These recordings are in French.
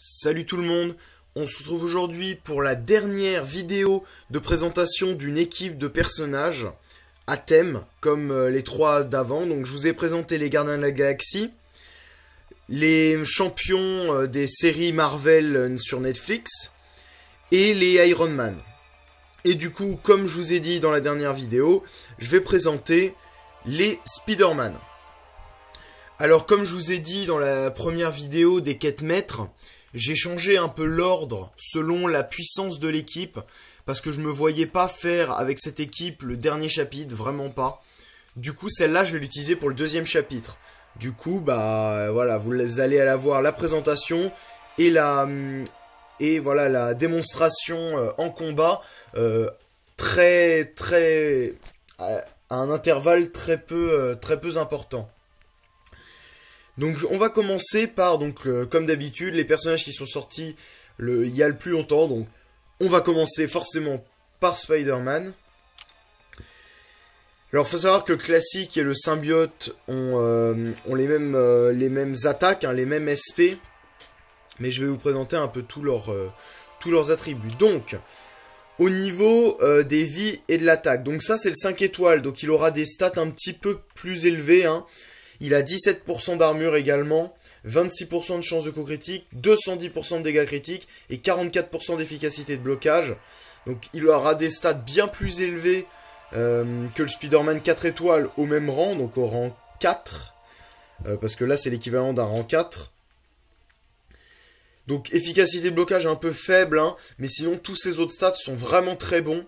Salut tout le monde, on se retrouve aujourd'hui pour la dernière vidéo de présentation d'une équipe de personnages à thème, comme les trois d'avant. Donc je vous ai présenté les Gardiens de la Galaxie, les champions des séries Marvel sur Netflix, et les Iron Man. Et du coup, comme je vous ai dit dans la dernière vidéo, je vais présenter les Spider-Man. Alors comme je vous ai dit dans la première vidéo des quêtes maîtres, j'ai changé un peu l'ordre selon la puissance de l'équipe, parce que je me voyais pas faire avec cette équipe le dernier chapitre, vraiment pas. Du coup, celle-là, je vais l'utiliser pour le deuxième chapitre. Du coup, bah voilà, vous allez la voir, la présentation et la démonstration en combat, à un intervalle très peu important. Donc on va commencer par, comme d'habitude, les personnages qui sont sortis il y a le plus longtemps. Donc on va commencer forcément par Spider-Man. Alors il faut savoir que le classique et le symbiote ont les mêmes attaques, les mêmes SP. Mais je vais vous présenter un peu tous leurs attributs. Donc au niveau des vies et de l'attaque. Donc ça c'est le 5 étoiles, donc il aura des stats un petit peu plus élevées, Il a 17% d'armure également, 26% de chance de coup critique, 210% de dégâts critiques et 44% d'efficacité de blocage. Donc il aura des stats bien plus élevés que le Spider-Man 4 étoiles au même rang, donc au rang 4. Parce que là c'est l'équivalent d'un rang 4. Donc efficacité de blocage un peu faible, mais sinon tous ces autres stats sont vraiment très bons.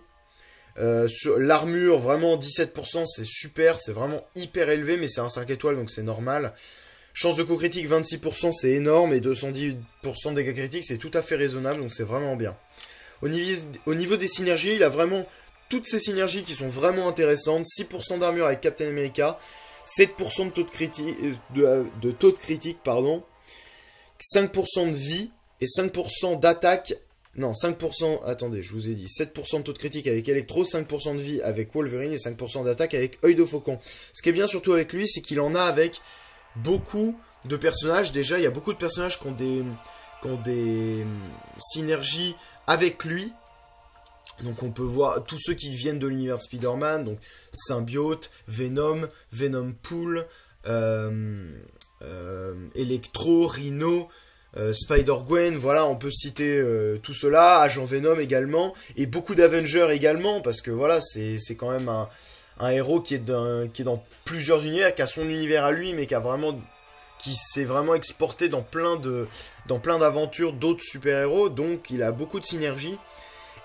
Sur l'armure, vraiment 17%, c'est super, c'est vraiment hyper élevé, mais c'est un 5 étoiles, donc c'est normal. Chance de coup critique, 26%, c'est énorme, et 210% de dégâts critiques, c'est tout à fait raisonnable, donc c'est vraiment bien. Au niveau des synergies, il a vraiment toutes ces synergies qui sont vraiment intéressantes. 6% d'armure avec Captain America, 7% de taux de critique, 5% de vie, et 5% d'attaque. Non, 5%, attendez, je vous ai dit, 7% de taux de critique avec Electro, 5% de vie avec Wolverine et 5% d'attaque avec Œil de Faucon. Ce qui est bien surtout avec lui, c'est qu'il en a avec beaucoup de personnages. Déjà, il y a beaucoup de personnages qui ont des synergies avec lui. Donc on peut voir tous ceux qui viennent de l'univers Spider-Man, donc Symbiote, Venom, Venom-Pool, Electro, Rhino... Spider-Gwen, voilà, on peut citer tout cela, Agent Venom également, et beaucoup d'Avengers également, parce que voilà, c'est quand même un héros qui est dans plusieurs univers, qui a son univers à lui, mais qui s'est vraiment exporté dans plein d'aventures d'autres super-héros, donc il a beaucoup de synergie.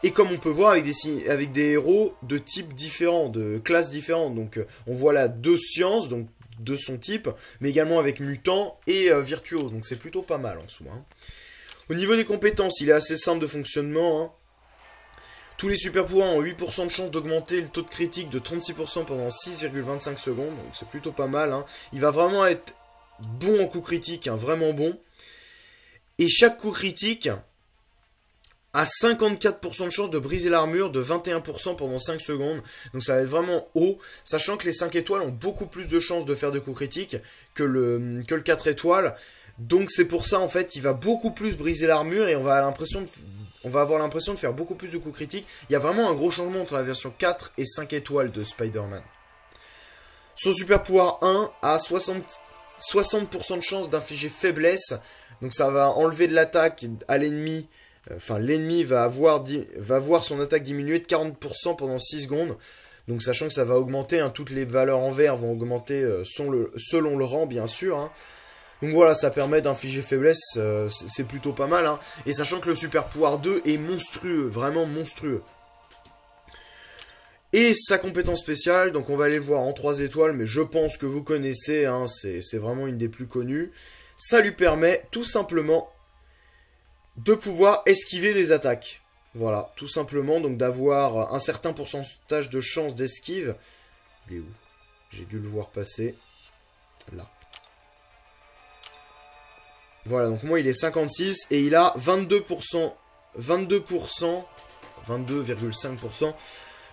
Et comme on peut voir avec des héros de types différents, de classes différentes, donc on voit là deux sciences, donc de son type, mais également avec mutant et virtuose, donc c'est plutôt pas mal en soi. Au niveau des compétences, il est assez simple de fonctionnement. Tous les super pouvoirs ont 8% de chance d'augmenter le taux de critique de 36% pendant 6,25 secondes, donc c'est plutôt pas mal. Il va vraiment être bon en coup critique, vraiment bon. Et chaque coup critique a 54% de chance de briser l'armure, de 21% pendant 5 secondes. Donc ça va être vraiment haut, sachant que les 5 étoiles ont beaucoup plus de chances de faire de coups critiques que le 4 étoiles. Donc c'est pour ça en fait, il va beaucoup plus briser l'armure et on va avoir l'impression de faire beaucoup plus de coups critiques. Il y a vraiment un gros changement entre la version 4 et 5 étoiles de Spider-Man. Son super pouvoir 1 a 60% de chance d'infliger faiblesse. Donc ça va enlever de l'attaque à l'ennemi. Enfin, l'ennemi va voir son attaque diminuer de 40% pendant 6 secondes. Donc, sachant que ça va augmenter, toutes les valeurs en vert vont augmenter selon le rang, bien sûr. Donc voilà, ça permet d'infliger faiblesse, c'est plutôt pas mal. Et sachant que le super pouvoir 2 est monstrueux, vraiment monstrueux. Et sa compétence spéciale, donc on va aller le voir en 3 étoiles, mais je pense que vous connaissez, c'est vraiment une des plus connues. Ça lui permet tout simplement de pouvoir esquiver des attaques. Voilà, tout simplement, donc d'avoir un certain pourcentage de chance d'esquive. Il est où? J'ai dû le voir passer. Là. Voilà, donc moi il est 56 et il a 22,5%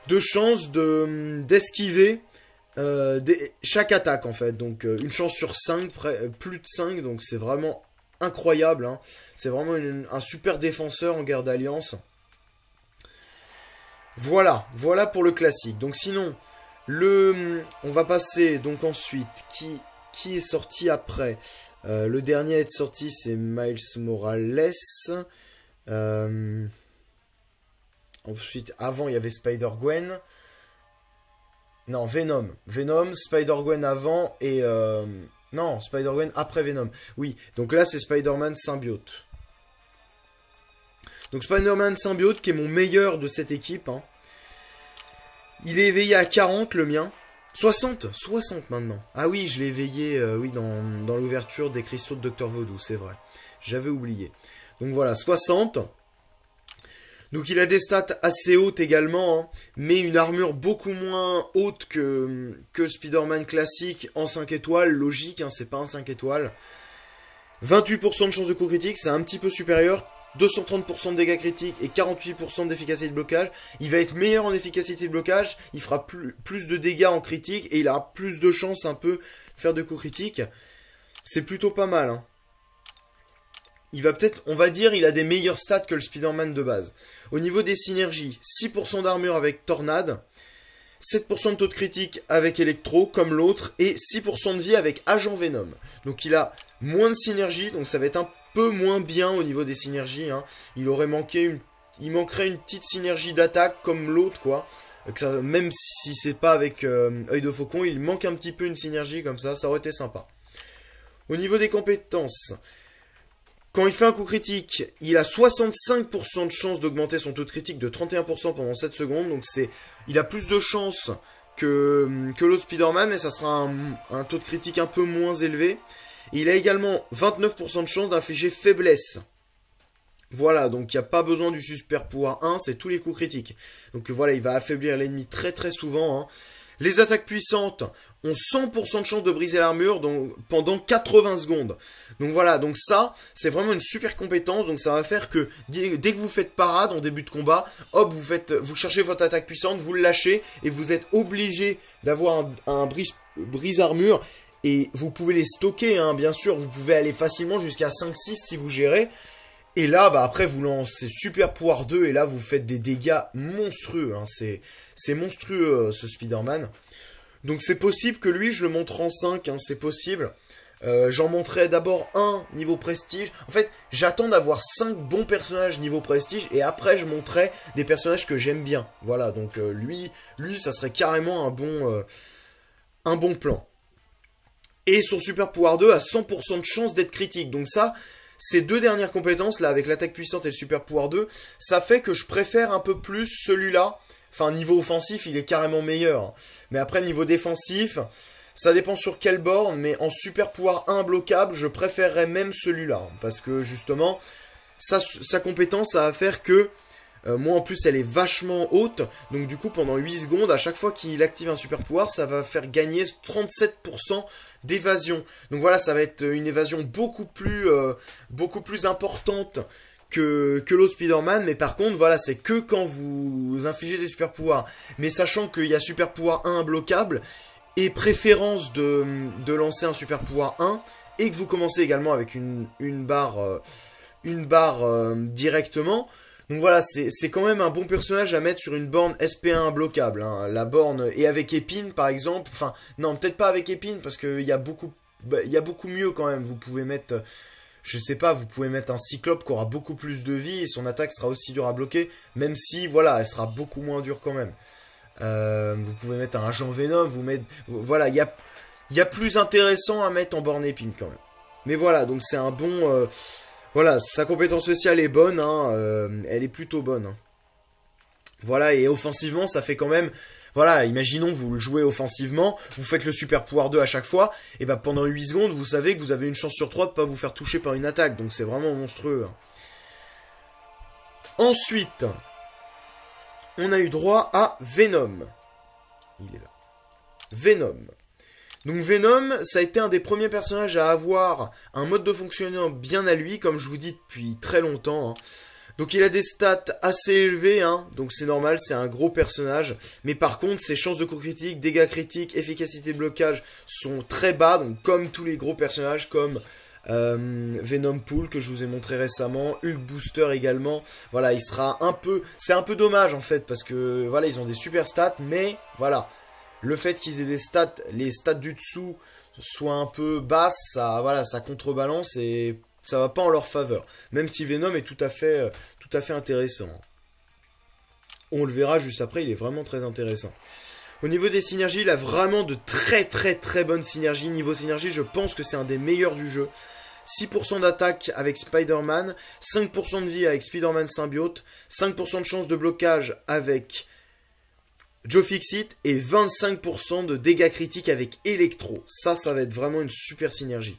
de chance d'esquiver chaque attaque en fait. Donc une chance sur 5, plus de 5, donc c'est vraiment incroyable. Hein. C'est vraiment un super défenseur en guerre d'alliance. Voilà, voilà pour le classique. Donc sinon, on va passer donc ensuite, qui est sorti après le dernier à être sorti, c'est Miles Morales. Ensuite, avant, il y avait Spider-Gwen. Non, Venom. Venom, Spider-Gwen avant et... non, Spider-Gwen après Venom. Oui, donc là, c'est Spider-Man Symbiote. Donc Spider-Man Symbiote, qui est mon meilleur de cette équipe. Hein. Il est éveillé à 40, le mien. 60 maintenant. Ah oui, je l'ai éveillé oui, dans l'ouverture des cristaux de Dr. Voodoo, c'est vrai. J'avais oublié. Donc voilà, 60. Donc il a des stats assez hautes également, hein, mais une armure beaucoup moins haute que Spider-Man classique en 5 étoiles, logique, hein, c'est pas un 5 étoiles. 28% de chance de coup critique, c'est un petit peu supérieur. 230% de dégâts critiques et 48% d'efficacité de blocage. Il va être meilleur en efficacité de blocage, il fera plus de dégâts en critique et il aura plus de chances un peu de faire de coups critiques. C'est plutôt pas mal, hein. Il va peut-être, on va dire, il a des meilleurs stats que le Spider-Man de base. Au niveau des synergies, 6% d'armure avec Tornade, 7% de taux de critique avec Electro, comme l'autre, et 6% de vie avec Agent Venom. Donc il a moins de synergie, donc ça va être un peu moins bien au niveau des synergies. Hein. Il manquerait une petite synergie d'attaque comme l'autre, quoi. Même si c'est pas avec œil de faucon, il manque un petit peu une synergie comme ça aurait été sympa. Au niveau des compétences... Quand il fait un coup critique, il a 65% de chance d'augmenter son taux de critique de 31% pendant 7 secondes. Donc il a plus de chance que l'autre Spider-Man, mais ça sera un taux de critique un peu moins élevé. Et il a également 29% de chance d'infliger faiblesse. Voilà, donc il n'y a pas besoin du super pouvoir 1, c'est tous les coups critiques. Donc voilà, il va affaiblir l'ennemi très très souvent. Hein. Les attaques puissantes ont 100% de chance de briser l'armure pendant 80 secondes. Donc voilà, donc ça, c'est vraiment une super compétence. Donc ça va faire que dès que vous faites parade en début de combat, hop, vous cherchez votre attaque puissante, vous le lâchez et vous êtes obligé d'avoir un brise-armure. Et vous pouvez les stocker, hein, bien sûr, vous pouvez aller facilement jusqu'à 5-6 si vous gérez. Et là, bah après, vous lancez super pouvoir 2 et là, vous faites des dégâts monstrueux. Hein, c'est monstrueux, ce Spider-Man. Donc c'est possible que lui, je le montre en 5, hein, c'est possible. J'en montrerai d'abord un niveau prestige. En fait, j'attends d'avoir 5 bons personnages niveau prestige et après je montrerai des personnages que j'aime bien. Voilà, donc lui, ça serait carrément un bon plan. Et son super pouvoir 2 a 100% de chance d'être critique. Donc ça, ces deux dernières compétences, là, avec l'attaque puissante et le super pouvoir 2, ça fait que je préfère un peu plus celui-là. Enfin, niveau offensif, il est carrément meilleur. Mais après, niveau défensif... Ça dépend sur quelle borne, mais en super pouvoir 1 bloquable, je préférerais même celui-là. Parce que justement, sa compétence, ça va faire que, moi en plus elle est vachement haute, donc du coup pendant 8 secondes, à chaque fois qu'il active un super pouvoir, ça va faire gagner 37% d'évasion. Donc voilà, ça va être une évasion beaucoup plus importante que l'autre Spider-Man, mais par contre, voilà, c'est que quand vous infligez des super pouvoirs. Mais sachant qu'il y a super pouvoir 1 bloquable, et préférence de lancer un super pouvoir 1 et que vous commencez également avec une barre directement. Donc voilà, c'est quand même un bon personnage à mettre sur une borne SP1 bloquable. Hein. La borne, et avec épine par exemple, enfin non, peut-être pas avec épine parce qu'il y a beaucoup mieux quand même. Vous pouvez mettre, je sais pas, vous pouvez mettre un cyclope qui aura beaucoup plus de vie et son attaque sera aussi dure à bloquer, même si voilà, elle sera beaucoup moins dure quand même. Vous pouvez mettre un agent Venom, voilà, il y a plus intéressant à mettre en borne épine quand même. Mais voilà, donc c'est un bon, voilà, sa compétence spéciale est bonne, hein, elle est plutôt bonne. Hein. Voilà, et offensivement, ça fait quand même, voilà, imaginons vous le jouez offensivement, vous faites le super pouvoir 2 à chaque fois, et bah pendant 8 secondes, vous savez que vous avez une chance sur 3 de pas vous faire toucher par une attaque, donc c'est vraiment monstrueux. Hein. Ensuite... on a eu droit à Venom. Il est là. Venom. Donc Venom, ça a été un des premiers personnages à avoir un mode de fonctionnement bien à lui, comme je vous dis depuis très longtemps. Hein. Donc il a des stats assez élevés, hein, donc c'est normal, c'est un gros personnage. Mais par contre, ses chances de coup critique, dégâts critiques, efficacité de blocage sont très bas, donc comme tous les gros personnages, comme Venom Pool que je vous ai montré récemment, Hulk Booster également. Voilà, il sera un peu... C'est un peu dommage en fait parce que voilà, ils ont des super stats, mais voilà, le fait qu'ils aient des stats, les stats du dessous soient un peu basses, ça, voilà, ça contrebalance et ça va pas en leur faveur. Même si Venom est tout à fait intéressant. On le verra juste après, il est vraiment très intéressant. Au niveau des synergies, il a vraiment de très bonnes synergies. Niveau synergie, je pense que c'est un des meilleurs du jeu. 6% d'attaque avec Spider-Man, 5% de vie avec Spider-Man Symbiote, 5% de chance de blocage avec Joe Fixit et 25% de dégâts critiques avec Electro. Ça va être vraiment une super synergie.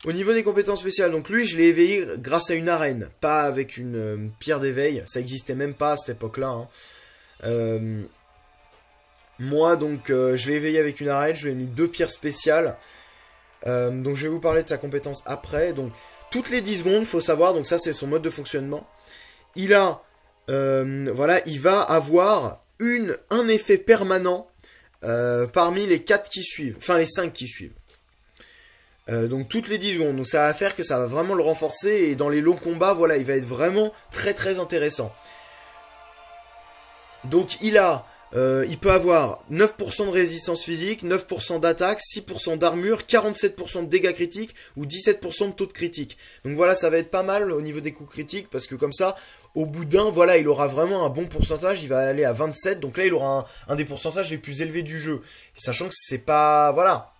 Au niveau des compétences spéciales, donc lui, je l'ai éveillé grâce à une arène, pas avec une pierre d'éveil. Ça existait même pas à cette époque-là. Hein. Moi, donc, je l'ai éveillé avec une arène, je lui ai mis 2 pierres spéciales. Donc, je vais vous parler de sa compétence après. Donc, toutes les 10 secondes, faut savoir, donc ça, c'est son mode de fonctionnement. Il a, voilà, il va avoir un effet permanent parmi les 4 qui suivent, enfin les 5 qui suivent. Donc toutes les 10 secondes, donc ça va faire que ça va vraiment le renforcer et dans les longs combats, voilà, il va être vraiment très intéressant. Donc il peut avoir 9% de résistance physique, 9% d'attaque, 6% d'armure, 47% de dégâts critiques ou 17% de taux de critique. Donc voilà, ça va être pas mal au niveau des coups critiques parce que comme ça, au bout d'un, voilà, il aura vraiment un bon pourcentage, il va aller à 27, donc là il aura un des pourcentages les plus élevés du jeu. Et sachant que c'est pas, voilà,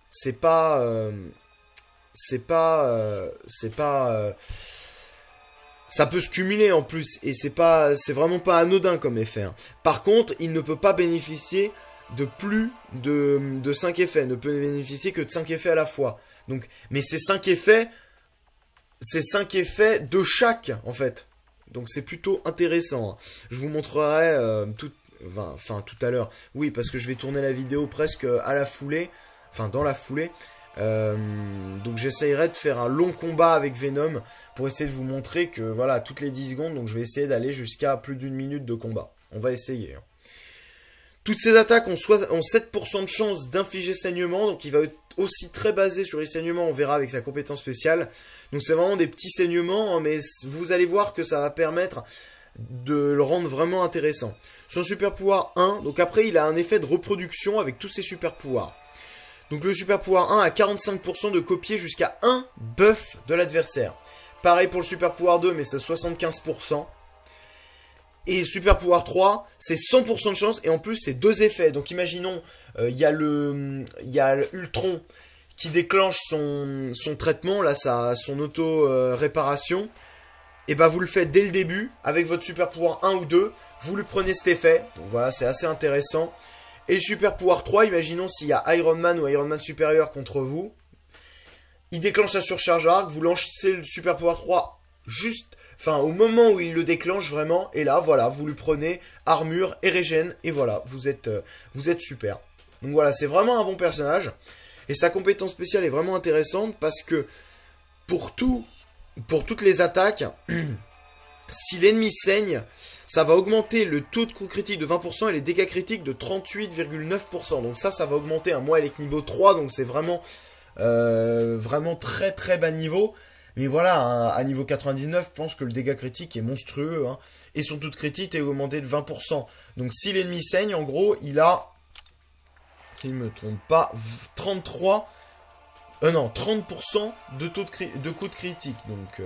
ça peut se cumuler en plus et c'est vraiment pas anodin comme effet. Hein. Par contre, il ne peut pas bénéficier de plus de 5 effets, ne peut bénéficier que de 5 effets à la fois. Donc, mais ces 5 effets de chaque en fait. Donc c'est plutôt intéressant. Hein. Je vous montrerai tout à l'heure. Oui, parce que je vais tourner la vidéo presque à la foulée, enfin dans la foulée. Donc j'essayerai de faire un long combat avec Venom pour essayer de vous montrer que voilà, toutes les 10 secondes, donc je vais essayer d'aller jusqu'à plus d'1 minute de combat. On va essayer. Hein. Toutes ces attaques ont 7% de chance d'infliger saignement, donc il va être aussi très basé sur les saignements, on verra avec sa compétence spéciale. Donc c'est vraiment des petits saignements, hein, mais vous allez voir que ça va permettre de le rendre vraiment intéressant. Son super pouvoir 1, donc après il a un effet de reproduction avec tous ses super pouvoirs. Donc le super pouvoir 1 a 45% de copier jusqu'à 1 buff de l'adversaire. Pareil pour le super pouvoir 2, mais c'est 75%. Et le super pouvoir 3, c'est 100% de chance, et en plus c'est 2 effets. Donc imaginons, il y a Ultron qui déclenche son traitement, là, son auto-réparation. Et bah vous le faites dès le début, avec votre super pouvoir 1 ou 2, vous lui prenez cet effet. Donc voilà, c'est assez intéressant. Et le super pouvoir 3, imaginons s'il y a Iron Man ou Iron Man supérieur contre vous. Il déclenche la surcharge arc, vous lancez le super pouvoir 3 juste, enfin au moment où il le déclenche vraiment. Et là, voilà, vous lui prenez armure et régène. Et voilà, vous êtes super. Donc voilà, c'est vraiment un bon personnage. Et sa compétence spéciale est vraiment intéressante parce que pour toutes les attaques, si l'ennemi saigne, ça va augmenter le taux de coup critique de 20% et les dégâts critiques de 38,9%. Donc ça va augmenter. Moi, elle est niveau 3, donc c'est vraiment très bas niveau. Mais voilà, à niveau 99, je pense que le dégât critique est monstrueux. Hein, et son taux de critique est augmenté de 20%. Donc si l'ennemi saigne, en gros, il a, s'il ne me trompe pas, 30% de coup de critique. Donc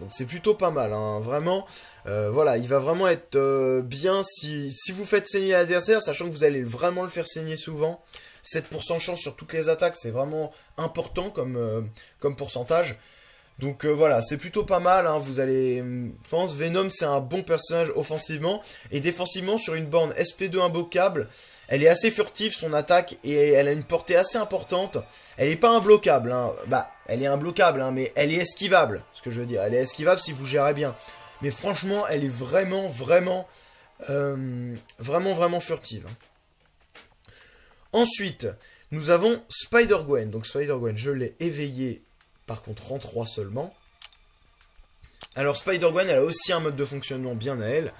c'est plutôt pas mal. Hein, vraiment, voilà, il va vraiment être bien si vous faites saigner l'adversaire, sachant que vous allez vraiment le faire saigner souvent. 7% de chance sur toutes les attaques, c'est vraiment important comme pourcentage. Donc voilà, c'est plutôt pas mal. Hein, vous allez, je pense, Venom, c'est un bon personnage offensivement. Et défensivement, sur une borne SP2 imbloquable, elle est assez furtive, son attaque, et elle a une portée assez importante. Elle n'est pas imbloquable, hein. Bah, elle est imbloquable, hein, mais elle est esquivable, ce que je veux dire. Elle est esquivable si vous gérez bien. Mais franchement, elle est vraiment furtive. Hein. Ensuite, nous avons Spider-Gwen. Donc Spider-Gwen, je l'ai éveillé, par contre en 3 seulement. Alors Spider-Gwen, elle a aussi un mode de fonctionnement bien à elle.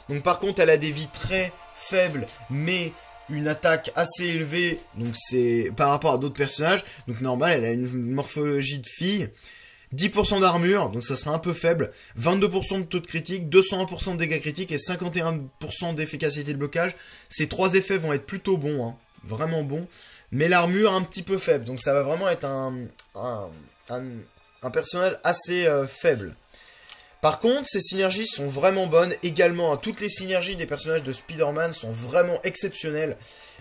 Donc par contre, elle a des vies très faibles, mais une attaque assez élevée, donc c'est par rapport à d'autres personnages. Donc normal, elle a une morphologie de fille. 10% d'armure, donc ça sera un peu faible, 22% de taux de critique, 201% de dégâts critiques et 51% d'efficacité de blocage. Ces 3 effets vont être plutôt bons, hein, vraiment bons, mais l'armure un petit peu faible, donc ça va vraiment être un personnage assez faible. Par contre, ces synergies sont vraiment bonnes également, hein. Toutes les synergies des personnages de Spider-Man sont vraiment exceptionnelles,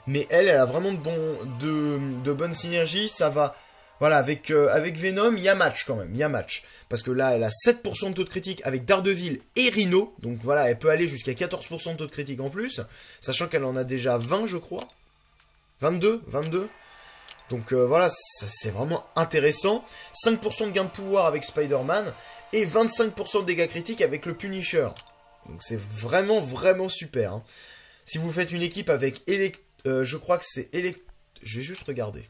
mais elle a vraiment de bonnes synergies, ça va... Voilà, avec Venom, il y a match quand même, il y a match. Parce que là, elle a 7% de taux de critique avec Daredevil et Rhino. Donc voilà, elle peut aller jusqu'à 14% de taux de critique en plus. Sachant qu'elle en a déjà 20, je crois. 22. Donc voilà, c'est vraiment intéressant. 5% de gain de pouvoir avec Spider-Man. Et 25% de dégâts critiques avec le Punisher. Donc c'est vraiment, vraiment super. Hein. Si vous faites une équipe avec je crois que c'est je vais juste regarder.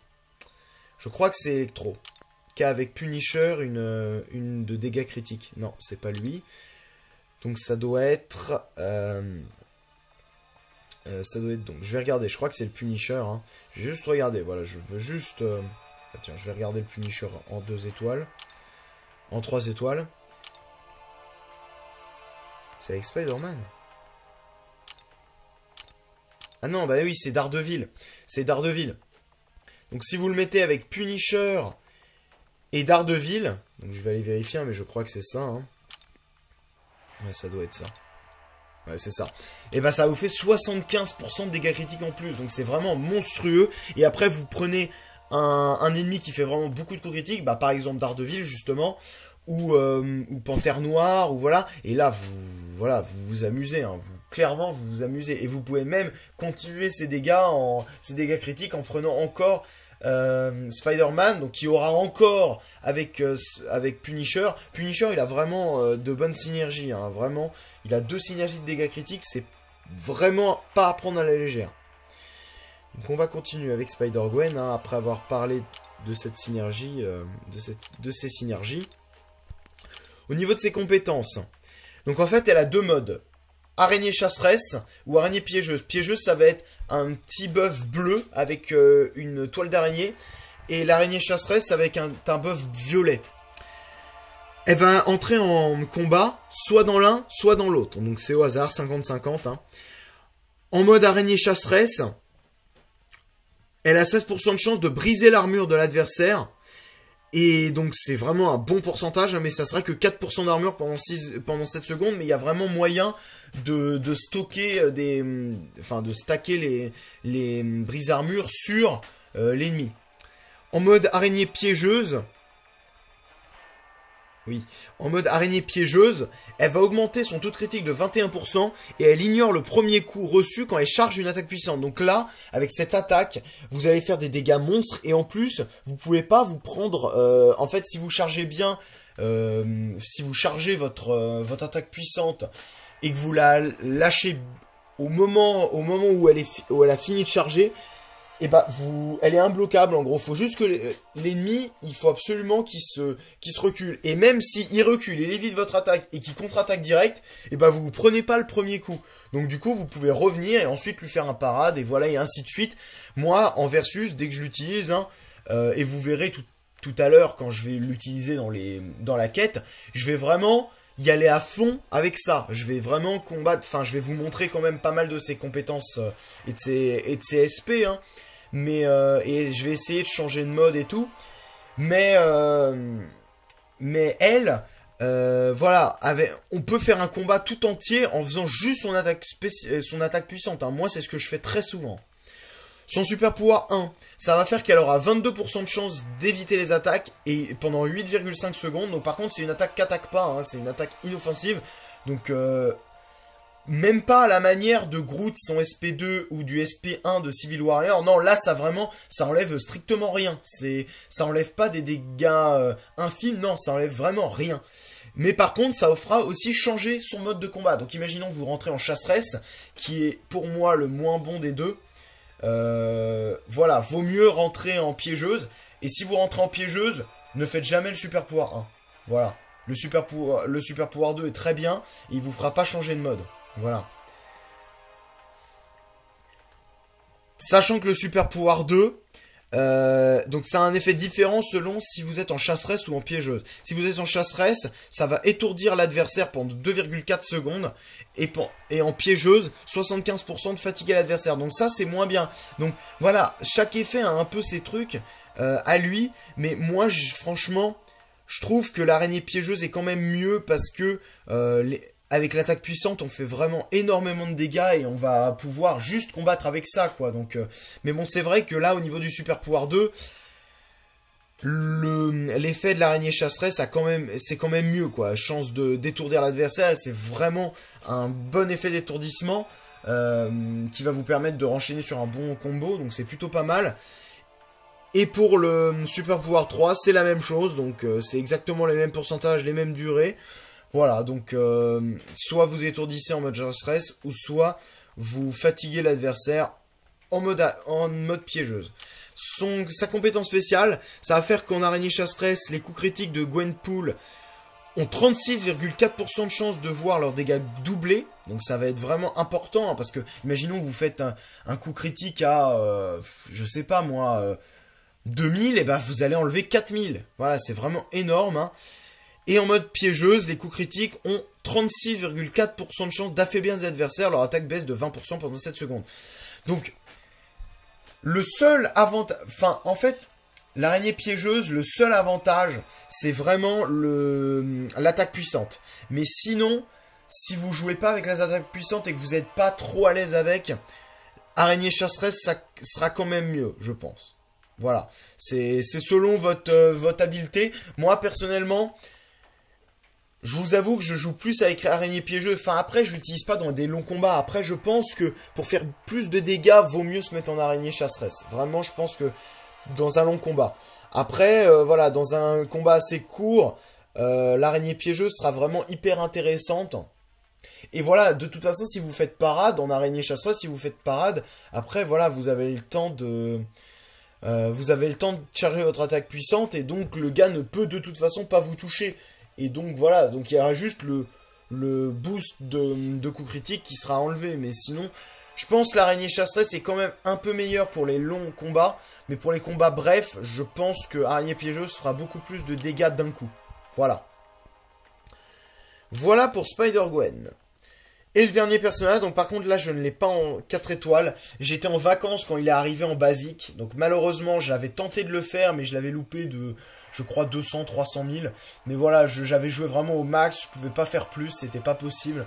Je crois que c'est Electro, qui a avec Punisher une de dégâts critiques. Non, c'est pas lui. Donc ça doit être... donc, je vais regarder, je crois que c'est le Punisher. Hein. Je vais juste regarder, voilà, je veux juste... Ah, tiens, je vais regarder le Punisher en 2 étoiles. En 3 étoiles. C'est avec Spider-Man. Ah non, bah oui, c'est Daredevil. C'est Daredevil. Donc si vous le mettez avec Punisher et Daredevil, donc je vais aller vérifier, mais je crois que c'est ça. Hein. Ouais, ça doit être ça. Ouais, c'est ça. Et bah ça vous fait 75% de dégâts critiques en plus, donc c'est vraiment monstrueux. Et après vous prenez un ennemi qui fait vraiment beaucoup de coups critiques, bah par exemple Daredevil justement, ou Panthère Noire, ou voilà. Et là vous vous amusez, hein. Clairement vous vous amusez. Et vous pouvez même continuer ces dégâts critiques en prenant encore Spider-Man, donc qui aura encore avec Punisher. Punisher, il a vraiment de bonnes synergies, hein, vraiment. Il a 2 synergies de dégâts critiques, c'est vraiment pas à prendre à la légère. Donc on va continuer avec Spider-Gwen, hein, après avoir parlé de cette synergie, de ces synergies. Au niveau de ses compétences, donc en fait elle a 2 modes. Araignée chasseresse ou araignée piégeuse. Piégeuse, ça va être un petit buff bleu avec une toile d'araignée. Et l'araignée chasseresse avec un buff violet. Elle va entrer en combat soit dans l'un, soit dans l'autre. Donc c'est au hasard, 50-50. Hein. En mode araignée chasseresse, elle a 16% de chance de briser l'armure de l'adversaire. Et donc c'est vraiment un bon pourcentage, hein, mais ça sera que 4% d'armure pendant 7 secondes. Mais il y a vraiment moyen de stocker de stacker les brise-armures sur l'ennemi. En mode araignée piégeuse, elle va augmenter son taux de critique de 21% et elle ignore le premier coup reçu quand elle charge une attaque puissante. Donc là, avec cette attaque, vous allez faire des dégâts monstres et en plus, vous pouvez pas vous prendre... en fait, si vous chargez bien, si vous chargez votre attaque puissante et que vous la lâchez au moment où elle a fini de charger, et bah elle est imbloquable en gros. Faut juste que l'ennemi, il faut absolument qu'il se recule. Et même s'il recule, il évite votre attaque et qu'il contre-attaque direct, et bah vous prenez pas le premier coup. Donc du coup vous pouvez revenir et ensuite lui faire un parade et voilà et ainsi de suite. Moi en versus, dès que je l'utilise, hein, et vous verrez tout à l'heure quand je vais l'utiliser dans la quête, je vais vraiment y aller à fond avec ça. Je vais vraiment combattre, enfin je vais vous montrer quand même pas mal de ses compétences et de ses SP, hein. Mais et je vais essayer de changer de mode et tout. Mais elle, voilà, on peut faire un combat tout entier en faisant juste son attaque puissante. Hein. Moi, c'est ce que je fais très souvent. Son super pouvoir 1, ça va faire qu'elle aura 22% de chance d'éviter les attaques et pendant 8,5 secondes. Donc par contre, c'est une attaque qu'attaque pas, hein, c'est une attaque inoffensive. Donc même pas à la manière de Groot, son SP2 ou du SP1 de Civil Warrior. Non, là, ça enlève strictement rien. Ça enlève pas des dégâts infimes, non, ça enlève vraiment rien. Mais par contre, ça fera aussi changer son mode de combat. Donc imaginons que vous rentrez en chasseresse, qui est pour moi le moins bon des deux. Voilà, vaut mieux rentrer en piégeuse. Et si vous rentrez en piégeuse, ne faites jamais le super pouvoir 1. Voilà, le super pouvoir 2 est très bien, et il vous fera pas changer de mode. Voilà. Sachant que le super pouvoir 2, Donc ça a un effet différent selon si vous êtes en chasseresse ou en piégeuse. Si vous êtes en chasseresse, ça va étourdir l'adversaire pendant 2,4 secondes. Et en piégeuse, 75% de fatiguer l'adversaire. Donc ça, c'est moins bien. Donc voilà, chaque effet a un peu ses trucs à lui. Mais moi, franchement, je trouve que l'araignée piégeuse est quand même mieux parce que avec l'attaque puissante, on fait vraiment énormément de dégâts et on va pouvoir juste combattre avec ça, quoi. Donc, mais bon, c'est vrai que là, au niveau du super pouvoir 2, l'effet de l'araignée chasseresse c'est quand même mieux, quoi. Chance d'étourdir l'adversaire, c'est vraiment un bon effet d'étourdissement qui va vous permettre de renchaîner sur un bon combo, donc c'est plutôt pas mal. Et pour le super pouvoir 3, c'est la même chose, donc c'est exactement les mêmes pourcentages, les mêmes durées. Voilà, donc soit vous étourdissez en mode chasseresse, ou soit vous fatiguez l'adversaire en mode piégeuse. Sa compétence spéciale, ça va faire qu'en araignée chasseresse, les coups critiques de Gwenpool ont 36,4% de chance de voir leurs dégâts doublés. Donc ça va être vraiment important, hein, parce que imaginons vous faites un coup critique à, je sais pas moi, 2000, et ben vous allez enlever 4000. Voilà, c'est vraiment énorme, hein. Et en mode piégeuse, les coups critiques ont 36,4% de chance d'affaiblir les adversaires. Leur attaque baisse de 20% pendant 7 secondes. Donc, le seul avantage... Enfin, en fait, l'araignée piégeuse, le seul avantage, c'est vraiment l'attaque puissante. Mais sinon, si vous jouez pas avec les attaques puissantes et que vous n'êtes pas trop à l'aise avec, araignée chasseresse, ça sera quand même mieux, je pense. Voilà. C'est selon votre habileté. Moi, personnellement... Je vous avoue que je joue plus avec araignée piégeuse. Enfin, après, je l'utilise pas dans des longs combats. Après, je pense que pour faire plus de dégâts, vaut mieux se mettre en araignée chasseresse. Vraiment, je pense que dans un long combat. Après, voilà, dans un combat assez court, l'araignée piégeuse sera vraiment hyper intéressante. Et voilà, de toute façon, si vous faites parade en araignée chasseresse, si vous faites parade, après, voilà, vous avez le temps de charger votre attaque puissante. Et donc, le gars ne peut de toute façon pas vous toucher. Et donc voilà, donc il y aura juste le boost de coups critiques qui sera enlevé. Mais sinon, je pense que l'araignée chasseresse est quand même un peu meilleure pour les longs combats. Mais pour les combats brefs, je pense que araignée piégeuse fera beaucoup plus de dégâts d'un coup. Voilà. Voilà pour Spider-Gwen. Et le dernier personnage, donc par contre là je ne l'ai pas en 4 étoiles. J'étais en vacances quand il est arrivé en basique. Donc malheureusement j'avais tenté de le faire mais je l'avais loupé de... Je crois 200, 300 000. Mais voilà, j'avais joué vraiment au max. Je pouvais pas faire plus, c'était pas possible.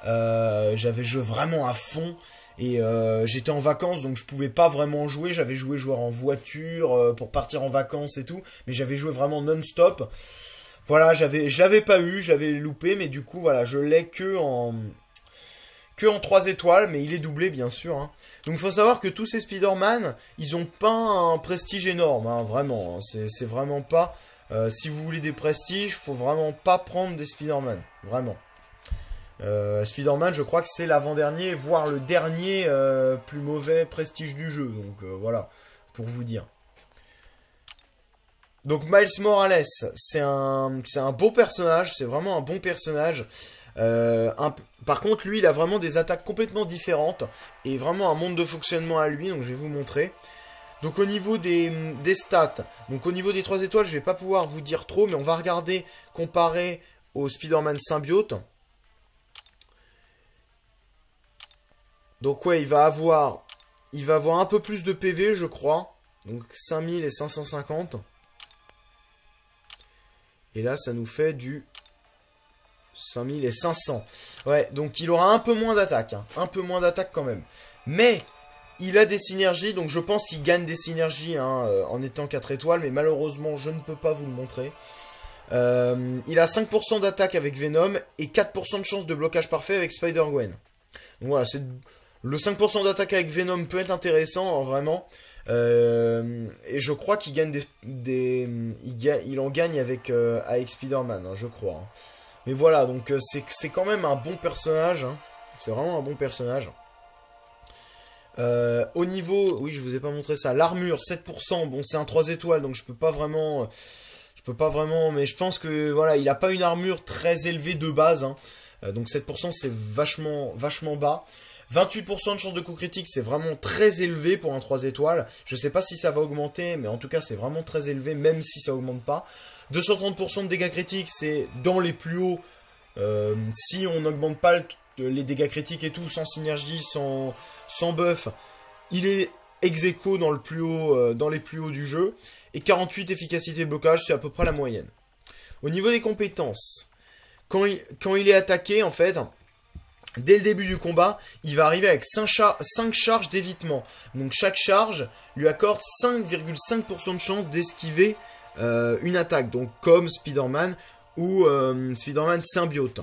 J'avais joué vraiment à fond. Et j'étais en vacances, donc je pouvais pas vraiment jouer. J'avais joué joueur en voiture pour partir en vacances et tout. Mais j'avais joué vraiment non-stop. Voilà, je l'avais pas eu, j'avais loupé. Mais du coup, voilà, je l'ai que en 3 étoiles, mais il est doublé bien sûr, hein. Donc il faut savoir que tous ces Spider-Man, ils ont pas un prestige énorme, hein, vraiment, hein. C'est vraiment pas... si vous voulez des prestiges, faut vraiment pas prendre des Spider-Man, vraiment. Spider-Man, je crois que c'est l'avant-dernier, voire le dernier plus mauvais prestige du jeu, donc voilà, pour vous dire. Donc Miles Morales, c'est un beau personnage, c'est vraiment un bon personnage. Par contre, lui, il a vraiment des attaques complètement différentes et vraiment un monde de fonctionnement à lui, donc je vais vous montrer. Donc au niveau des stats, donc au niveau des 3 étoiles, je vais pas pouvoir vous dire trop, mais on va regarder comparé au Spider-Man symbiote. Donc ouais, il va avoir un peu plus de PV, je crois. Donc 5000 et 550. Et là, ça nous fait du 5500. Ouais, donc il aura un peu moins d'attaque, hein. Un peu moins d'attaque quand même. Mais il a des synergies, donc je pense qu'il gagne des synergies, hein, en étant 4 étoiles. Mais malheureusement, je ne peux pas vous le montrer. Il a 5% d'attaque avec Venom et 4% de chance de blocage parfait avec Spider-Gwen. Donc voilà, le 5% d'attaque avec Venom peut être intéressant, hein, vraiment. Et je crois qu'il gagne il en gagne avec Spider-Man, hein, je crois, hein. Mais voilà, donc c'est quand même un bon personnage, hein. C'est vraiment un bon personnage. Au niveau... Oui, je vous ai pas montré ça. L'armure, 7%. Bon, c'est un 3 étoiles, donc je peux pas vraiment... mais je pense que, voilà, il a pas une armure très élevée de base, hein. Donc 7%, c'est vachement bas. 28% de chance de coup critique, c'est vraiment très élevé pour un 3 étoiles. Je sais pas si ça va augmenter, mais en tout cas, c'est vraiment très élevé, même si ça augmente pas. 230% de dégâts critiques, c'est dans les plus hauts. Si on n'augmente pas les dégâts critiques et tout, sans synergie, sans buff, il est ex aequo dans, dans les plus hauts du jeu. Et 48 efficacité blocage, c'est à peu près la moyenne. Au niveau des compétences, quand il est attaqué, en fait, dès le début du combat, il va arriver avec 5 charges d'évitement. Donc chaque charge lui accorde 5,5% de chance d'esquiver une attaque. Donc comme Spider-Man ou Spider-Man symbiote.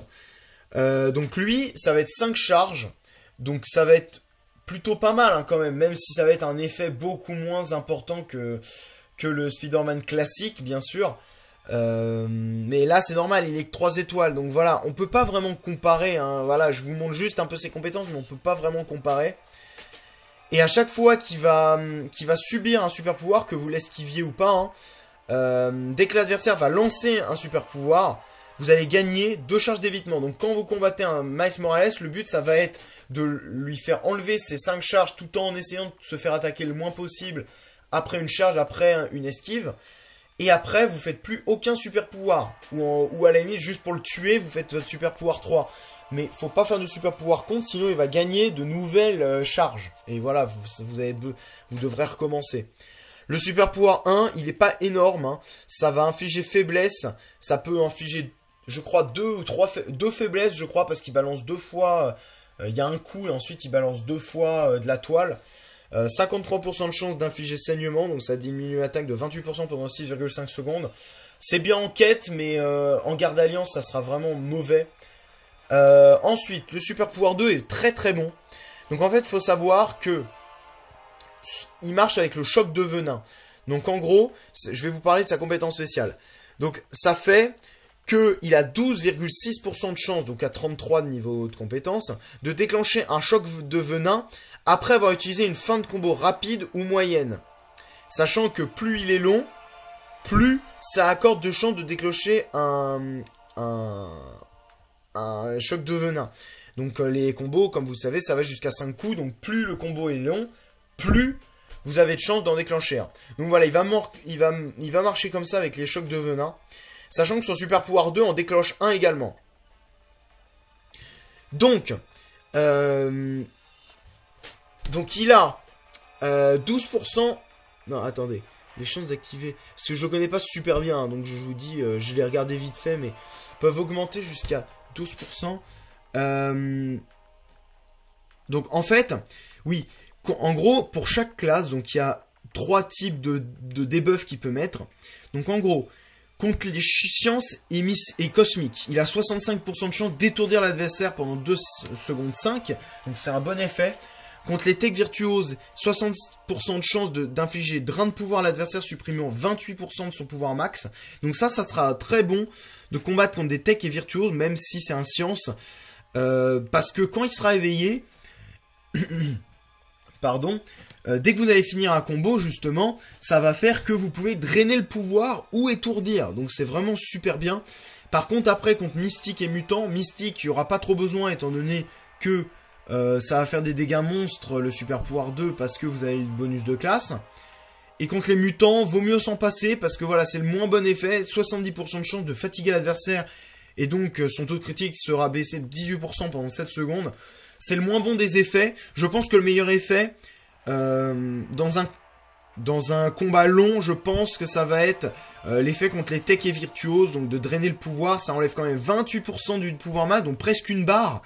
Donc lui, ça va être 5 charges. Donc ça va être plutôt pas mal hein, quand même. Même si ça va être un effet beaucoup moins important que le Spider-Man classique, bien sûr. Mais là c'est normal, il est que 3 étoiles. Donc voilà, on peut pas vraiment comparer. Hein, voilà, je vous montre juste un peu ses compétences, mais on peut pas vraiment comparer. Et à chaque fois qu'il va subir un super pouvoir, que vous l'esquiviez ou pas, hein, dès que l'adversaire va lancer un super pouvoir, vous allez gagner 2 charges d'évitement. Donc quand vous combattez un Miles Morales, le but ça va être de lui faire enlever ses 5 charges tout en essayant de se faire attaquer le moins possible après une charge, après une esquive. Et après, vous faites plus aucun super pouvoir. Ou à la limite, juste pour le tuer, vous faites votre super pouvoir 3. Mais faut pas faire de super pouvoir contre, sinon il va gagner de nouvelles charges. Et voilà, vous devrez recommencer. Le super pouvoir 1, il est pas énorme. Hein. Ça va infliger faiblesse. Ça peut infliger, je crois, 2 faiblesses, je crois, parce qu'il balance 2 fois. Il y a un coup et ensuite il balance 2 fois de la toile. 53% de chance d'infliger saignement, donc ça diminue l'attaque de 28% pendant 6,5 secondes. C'est bien en quête, mais en garde alliance, ça sera vraiment mauvais. Ensuite, le super pouvoir 2 est très très bon. Donc en fait, il faut savoir que il marche avec le choc de venin. Donc en gros, je vais vous parler de sa compétence spéciale. Donc ça fait qu'il a 12,6% de chance, donc à 33 de niveau de compétence, de déclencher un choc de venin après avoir utilisé une fin de combo rapide ou moyenne. Sachant que plus il est long, plus ça accorde de chance de déclencher un choc de venin. Donc les combos, comme vous le savez, ça va jusqu'à 5 coups. Donc plus le combo est long, plus vous avez de chance d'en déclencher un. Donc voilà, il va marcher comme ça avec les chocs de venin. Sachant que son super pouvoir 2 en déclenche un également. Donc il a 12%... Non, attendez. Les chances d'activer... Parce que je ne connais pas super bien, hein, donc je vous dis, je l'ai regardé vite fait, mais peuvent augmenter jusqu'à 12%. Donc en fait, oui, en gros, pour chaque classe, donc il y a 3 types de debuffs qu'il peut mettre. Donc en gros, contre les sciences et cosmiques, il a 65% de chance d'étourdir l'adversaire pendant 2 secondes 5. Donc c'est un bon effet. Contre les techs virtuoses, 60% de chance d'infliger drain de pouvoir à l'adversaire, supprimant 28% de son pouvoir max. Donc ça sera très bon de combattre contre des techs et virtuoses, même si c'est un science. Parce que quand il sera éveillé, pardon, dès que vous allez finir un combo, justement, ça va faire que vous pouvez drainer le pouvoir ou étourdir. Donc c'est vraiment super bien. Par contre, après, contre Mystique et Mutant, Mystique, il n'y aura pas trop besoin, étant donné que ça va faire des dégâts monstres, le super pouvoir 2, parce que vous avez le bonus de classe. Et contre les mutants, vaut mieux s'en passer, parce que voilà, c'est le moins bon effet. 70% de chance de fatiguer l'adversaire, et donc son taux de critique sera baissé de 18% pendant 7 secondes. C'est le moins bon des effets. Je pense que le meilleur effet, dans un combat long, je pense que ça va être l'effet contre les techs et virtuoses, donc de drainer le pouvoir. Ça enlève quand même 28% du pouvoir max, donc presque une barre.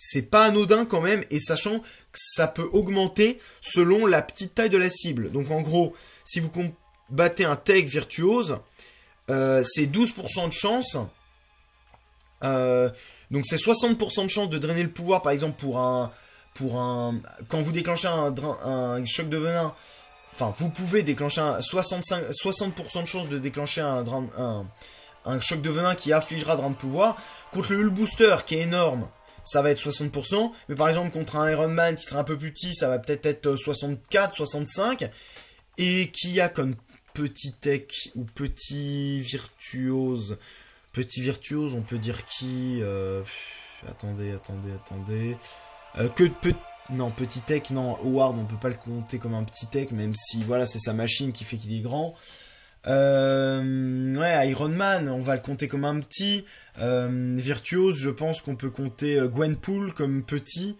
C'est pas anodin quand même, et sachant que ça peut augmenter selon la petite taille de la cible. Donc en gros, si vous combattez un tech virtuose, c'est 12% de chance. Donc c'est 60% de chance de drainer le pouvoir, par exemple quand vous déclenchez un choc de venin. Enfin, vous pouvez déclencher 60% de chance de déclencher un choc de venin qui affligera drain de pouvoir. Contre le Hull Booster, qui est énorme, ça va être 60%, mais par exemple contre un Iron Man qui sera un peu plus petit, ça va peut-être être 64, 65, et qui a comme petit tech ou petit virtuose, on peut dire qui, attendez, Non, petit tech, non, Howard, on peut pas le compter comme un petit tech, même si, voilà, c'est sa machine qui fait qu'il est grand. Ouais, Iron Man, on va le compter comme un petit. Virtuose, je pense qu'on peut compter Gwenpool comme petit.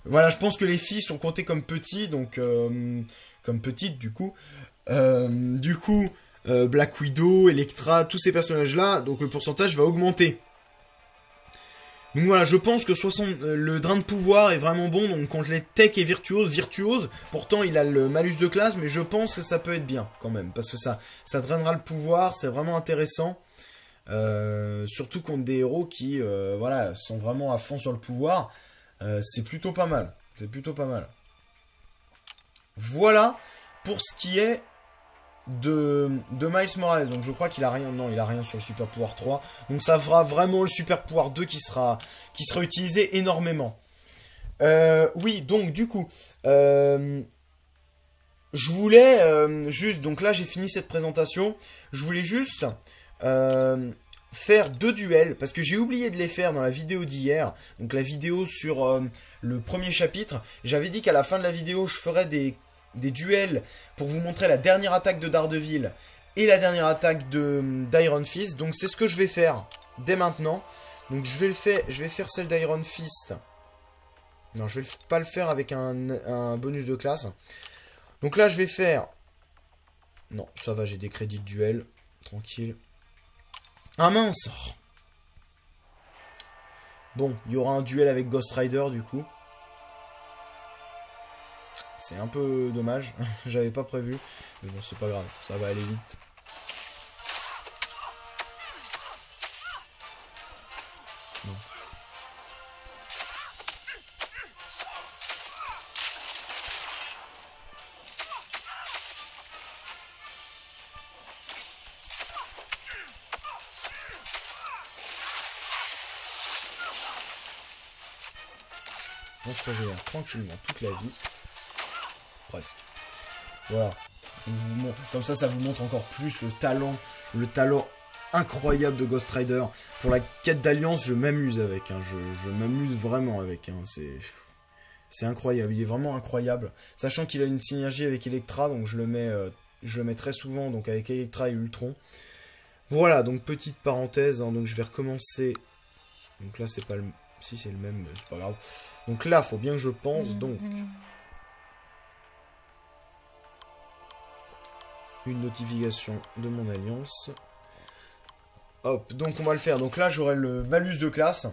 Voilà, je pense que les filles sont comptées comme petits, donc comme petites du coup. Black Widow, Elektra, tous ces personnages-là, donc le pourcentage va augmenter. Donc voilà, je pense que le drain de pouvoir est vraiment bon, donc contre les tech et virtuose, pourtant il a le malus de classe, mais je pense que ça peut être bien quand même, parce que ça drainera le pouvoir, c'est vraiment intéressant. Surtout contre des héros qui voilà, sont vraiment à fond sur le pouvoir. C'est plutôt pas mal. C'est plutôt pas mal. Voilà pour ce qui est de Miles Morales. Donc je crois qu'il a rien. Non, il a rien sur le super pouvoir 3. Donc ça fera vraiment le super pouvoir 2 qui sera utilisé énormément. Oui, donc du coup, je voulais juste. Donc là, j'ai fini cette présentation. Je voulais juste faire 2 duels, parce que j'ai oublié de les faire dans la vidéo d'hier, donc la vidéo sur le premier chapitre. J'avais dit qu'à la fin de la vidéo, je ferais des duels pour vous montrer la dernière attaque de Daredevil et la dernière attaque d'Iron Fist. Donc c'est ce que je vais faire dès maintenant. Donc je vais faire celle d'Iron Fist. Non, je vais pas le faire avec un bonus de classe. Donc là, je vais faire... Non, ça va, j'ai des crédits de duel. Tranquille. Ah mince! Bon, il y aura un duel avec Ghost Rider du coup. C'est un peu dommage, j'avais pas prévu. Mais bon, c'est pas grave, ça va aller vite. Non. On se régénère tranquillement toute la vie. Presque. Voilà. Comme ça vous montre encore plus le talent incroyable de Ghost Rider. Pour la quête d'alliance, je m'amuse avec. Hein. Je m'amuse vraiment avec. Hein. C'est incroyable. Il est vraiment incroyable. Sachant qu'il a une synergie avec Elektra, donc je le mets très souvent donc avec Elektra et Ultron. Voilà, donc petite parenthèse. Hein, donc je vais recommencer. Donc là, c'est pas le... Si, c'est le même, mais c'est pas grave. Donc là, faut bien que je pense. Donc... une notification de mon alliance. Hop, donc on va le faire. Donc là, j'aurai le malus de classe.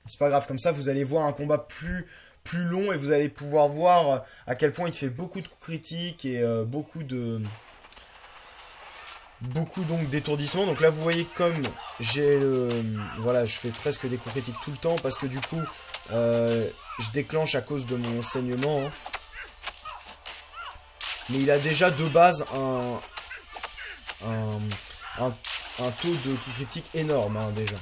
C'est pas grave, comme ça, vous allez voir un combat plus long et vous allez pouvoir voir à quel point il fait beaucoup de coups critiques et beaucoup donc d'étourdissement. Donc là, vous voyez comme j'ai voilà, je fais presque des coups critiques tout le temps parce que du coup, je déclenche à cause de mon saignement. Hein. Mais il a déjà de base un taux de coup critique énorme, hein, déjà.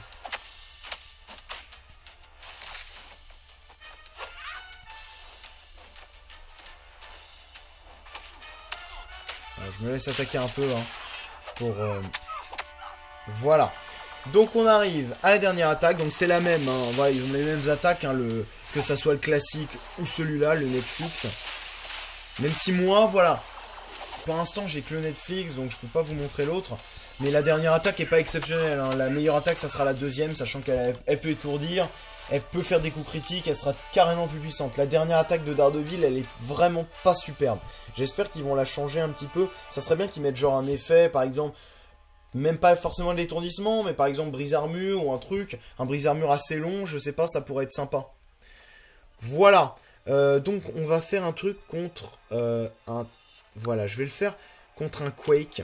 Alors, je me laisse attaquer un peu, hein, pour... Voilà. Donc on arrive à la dernière attaque, donc c'est la même, hein. Voilà, ils ont les mêmes attaques, hein, que ça soit le classique ou celui-là, le Netflix. Même si moi, voilà, pour l'instant j'ai que le Netflix, donc je peux pas vous montrer l'autre. Mais la dernière attaque est pas exceptionnelle, hein. La meilleure attaque, ça sera la deuxième, sachant qu'elle peut étourdir, elle peut faire des coups critiques, elle sera carrément plus puissante. La dernière attaque de Daredevil, elle est vraiment pas superbe. J'espère qu'ils vont la changer un petit peu. Ça serait bien qu'ils mettent genre un effet, par exemple, même pas forcément de l'étourdissement, mais par exemple brise-armure ou un truc, un brise-armure assez long, je sais pas, ça pourrait être sympa. Voilà. Donc on va faire un truc contre un... Voilà, je vais le faire contre un Quake.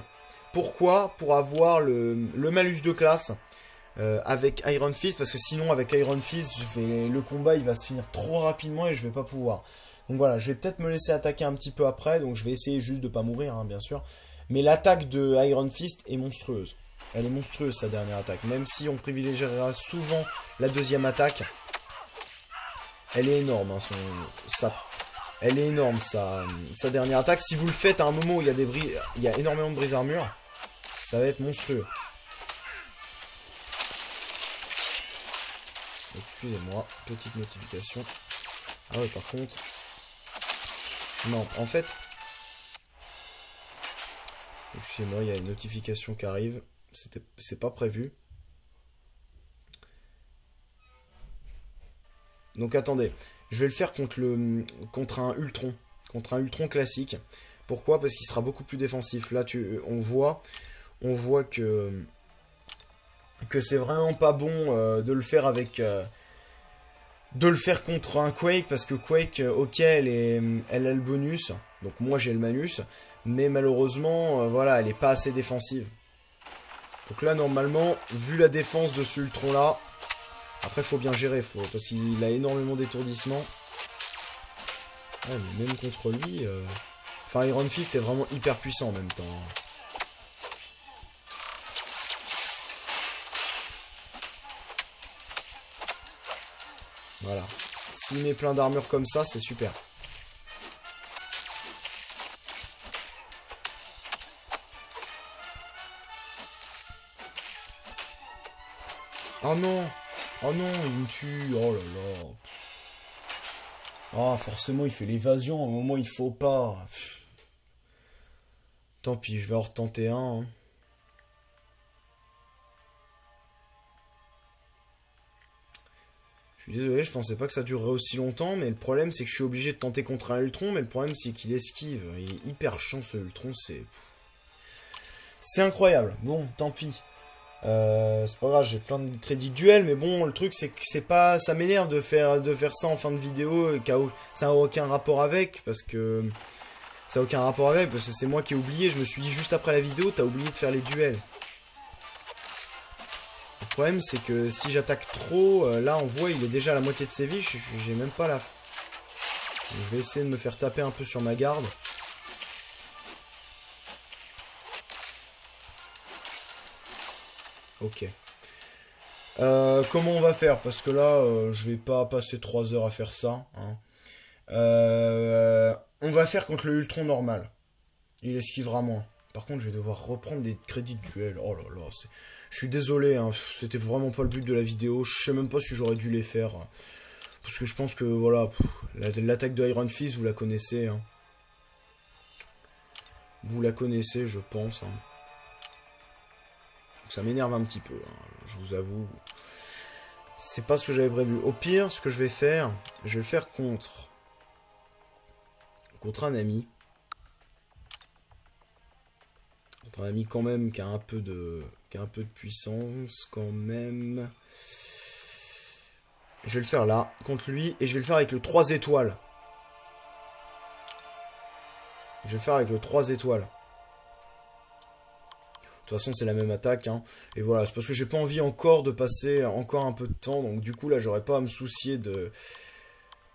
Pourquoi? Pour avoir le malus de classe avec Iron Fist, parce que sinon avec Iron Fist, le combat il va se finir trop rapidement et je vais pas pouvoir. Donc voilà, je vais peut-être me laisser attaquer un petit peu après, donc je vais essayer juste de pas mourir, hein, bien sûr. Mais l'attaque de Iron Fist est monstrueuse. Elle est monstrueuse sa dernière attaque, même si on privilégiera souvent la deuxième attaque. Elle est énorme, hein, elle est énorme sa dernière attaque. Si vous le faites à un moment où il y a énormément de brise-armure, ça va être monstrueux. Excusez-moi, petite notification. Ah ouais, par contre... Non, en fait... Excusez-moi, il y a une notification qui arrive. C'est pas prévu. Donc attendez, je vais le faire contre un Ultron. Contre un Ultron classique. Pourquoi? Parce qu'il sera beaucoup plus défensif. Là, on voit que c'est vraiment pas bon de le faire avec... de le faire contre un Quake, parce que Quake, ok, elle a le bonus. Donc moi, j'ai le malus. Mais malheureusement, voilà, elle est pas assez défensive. Donc là, normalement, vu la défense de ce Ultron-là... Après, faut bien gérer, parce qu'il a énormément d'étourdissement. Ouais, mais même contre lui... Enfin, Iron Fist est vraiment hyper puissant en même temps. Voilà. S'il met plein d'armure comme ça, c'est super. Oh non! Oh non, il me tue! Oh là là! Ah, forcément, il fait l'évasion au moment où il faut pas. Tant pis, je vais en retenter un. Hein. Je suis désolé, je pensais pas que ça durerait aussi longtemps, mais le problème c'est que je suis obligé de tenter contre un Ultron, mais le problème c'est qu'il esquive. Il est hyper chiant ce Ultron, c'est incroyable. Bon, tant pis. C'est pas grave, j'ai plein de crédits de duel, mais bon, le truc c'est que c'est pas... Ça m'énerve de faire ça en fin de vidéo, ça n'a aucun rapport avec, parce que... Ça n'a aucun rapport avec, parce que c'est moi qui ai oublié, je me suis dit juste après la vidéo, t'as oublié de faire les duels. Le problème c'est que si j'attaque trop, là on voit il est déjà à la moitié de ses vies, j'ai même pas la... Je vais essayer de me faire taper un peu sur ma garde. Ok. Comment on va faire? Parce que là, je vais pas passer 3 heures à faire ça. Hein. On va faire contre le Ultron normal. Il esquivera moins. Par contre, je vais devoir reprendre des crédits de duel. Oh là là, je suis désolé, hein. C'était vraiment pas le but de la vidéo. Je sais même pas si j'aurais dû les faire. Parce que je pense que, voilà, l'attaque de Iron Fist, vous la connaissez. Hein. Vous la connaissez, je pense. Hein. Donc ça m'énerve un petit peu, hein, je vous avoue. C'est pas ce que j'avais prévu. Au pire, ce que je vais faire, je vais le faire contre un ami. Contre un ami quand même qui a un peu de puissance quand même. Je vais le faire là, contre lui, et je vais le faire avec le 3 étoiles. Je vais le faire avec le 3 étoiles. De toute façon, c'est la même attaque. Hein. Et voilà, c'est parce que j'ai pas envie encore de passer encore un peu de temps. Donc du coup, là, j'aurais pas à me soucier des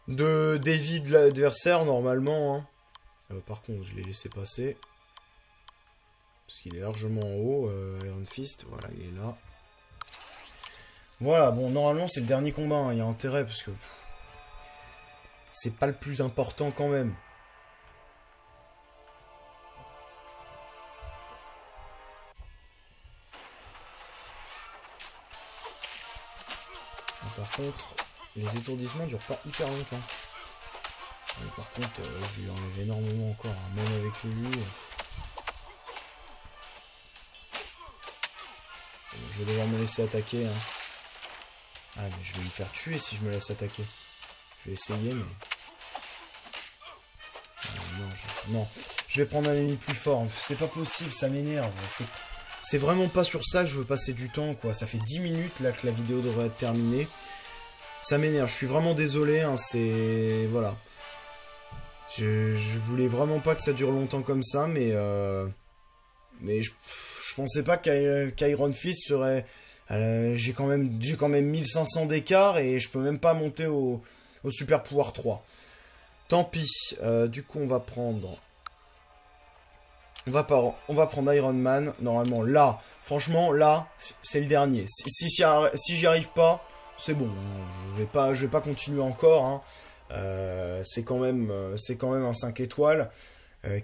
vies de l'adversaire, normalement. Hein. Par contre, je l'ai laissé passer. Parce qu'il est largement en haut, Iron Fist. Voilà, il est là. Voilà, bon, normalement, c'est le dernier combat. Hein. Il y a intérêt, parce que... c'est pas le plus important quand même. Par contre, les étourdissements durent pas hyper longtemps. Mais par contre, je lui enlève énormément encore, hein, même avec lui. Je vais devoir me laisser attaquer. Hein. Ah, mais je vais me faire tuer si je me laisse attaquer. Je vais essayer, mais... non, je vais prendre un ennemi plus fort. C'est pas possible, ça m'énerve. C'est vraiment pas sur ça que je veux passer du temps, quoi. Ça fait 10 minutes, là, que la vidéo devrait être terminée. Ça m'énerve, je suis vraiment désolé, hein, c'est... Voilà. Je voulais vraiment pas que ça dure longtemps comme ça, mais... Mais je pensais pas qu'Iron Fist serait... j'ai quand même 1500 d'écart et je peux même pas monter au Super Pouvoir 3. Tant pis, du coup on va prendre... On va prendre Iron Man, normalement là, franchement là, c'est le dernier. Si j'y arrive pas, c'est bon, je vais pas continuer encore. Hein. C'est quand même un 5 étoiles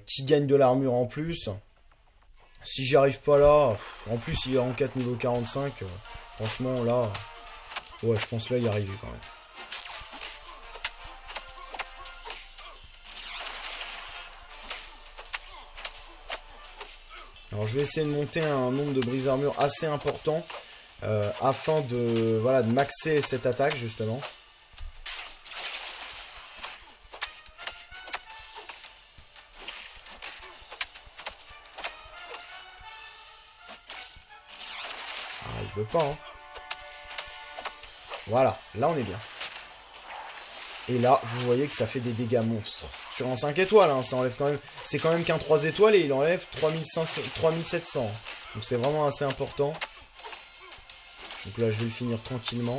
qui gagne de l'armure en plus. Si j'y arrive pas là, en plus il est en 4 niveau 45, franchement là, ouais je pense là y arriver quand même. Alors je vais essayer de monter un nombre de brise armure assez important afin de, voilà, de maxer cette attaque justement. Ah, il veut pas, hein. Voilà, là on est bien. Et là, vous voyez que ça fait des dégâts monstres. Sur un 5 étoiles, hein, ça enlève quand même... C'est quand même qu'un 3 étoiles et il enlève 3700. Donc c'est vraiment assez important. Donc là, je vais le finir tranquillement.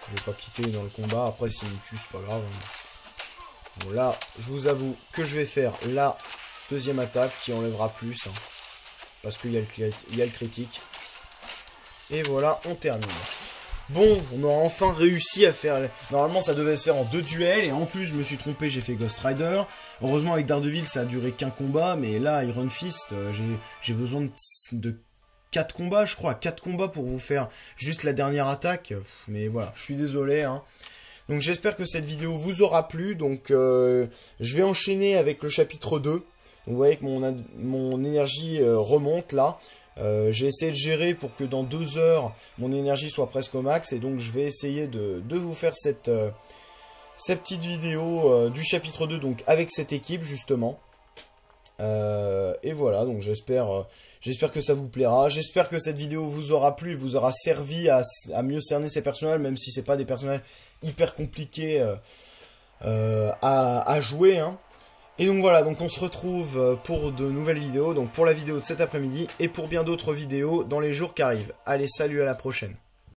Je vais pas quitter dans le combat. Après, s'il me tue, c'est pas grave. Bon, là, je vous avoue que je vais faire la deuxième attaque qui enlèvera plus. Hein, parce qu'il y a le critique. Et voilà, on termine. Bon, on aura enfin réussi à faire... Normalement, ça devait se faire en 2 duels. Et en plus, je me suis trompé, j'ai fait Ghost Rider. Heureusement, avec Daredevil, ça a duré qu'un combat. Mais là, Iron Fist, j'ai besoin de 4 combats, je crois. 4 combats pour vous faire juste la dernière attaque. Mais voilà, je suis désolé. Hein. Donc, j'espère que cette vidéo vous aura plu. Donc, je vais enchaîner avec le chapitre 2. Donc, vous voyez que mon énergie remonte là. J'ai essayé de gérer pour que dans 2 heures, mon énergie soit presque au max. Et donc, je vais essayer de vous faire cette petite vidéo du chapitre 2, donc avec cette équipe, justement. Et voilà, donc j'espère que ça vous plaira. J'espère que cette vidéo vous aura plu et vous aura servi à mieux cerner ces personnages, même si c'est pas des personnages hyper compliqués à jouer, hein. Et donc voilà, donc on se retrouve pour de nouvelles vidéos, donc pour la vidéo de cet après-midi et pour bien d'autres vidéos dans les jours qui arrivent. Allez, salut, à la prochaine.